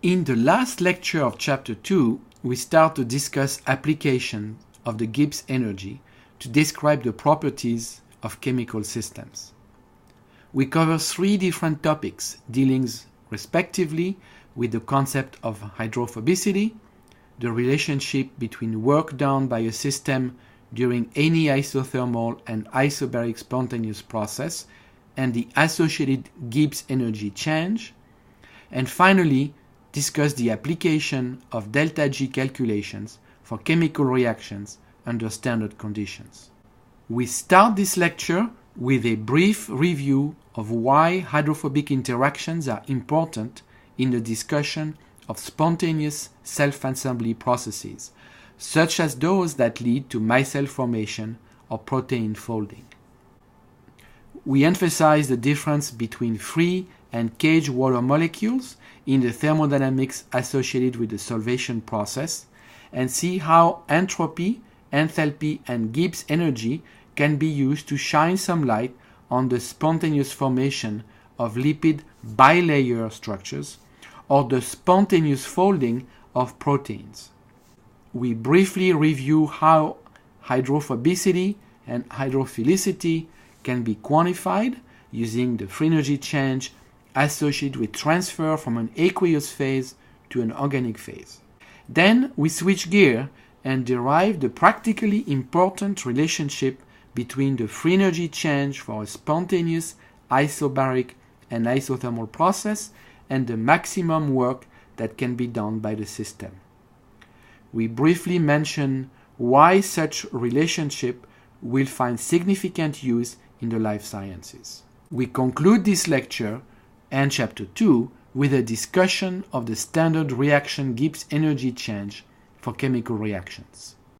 In the last lecture of Chapter 2, we start to discuss application of the Gibbs energy to describe the properties of chemical systems. We cover three different topics dealing respectively with the concept of hydrophobicity, the relationship between work done by a system during any isothermal and isobaric spontaneous process and the associated Gibbs energy change, and finally discuss the application of delta G calculations for chemical reactions under standard conditions. We start this lecture with a brief review of why hydrophobic interactions are important in the discussion of spontaneous self-assembly processes, such as those that lead to micelle formation or protein folding. We emphasize the difference between free and caged water molecules in the thermodynamics associated with the solvation process and see how entropy, enthalpy, and Gibbs energy can be used to shine some light on the spontaneous formation of lipid bilayer structures or the spontaneous folding of proteins. We briefly review how hydrophobicity and hydrophilicity can be quantified using the free energy change associated with transfer from an aqueous phase to an organic phase. Then we switch gear and derive the practically important relationship between the free energy change for a spontaneous isobaric and isothermal process and the maximum work that can be done by the system. We briefly mention why such relationship will find significant use in the life sciences. We conclude this lecture and Chapter 2 with a discussion of the standard reaction Gibbs energy change for chemical reactions.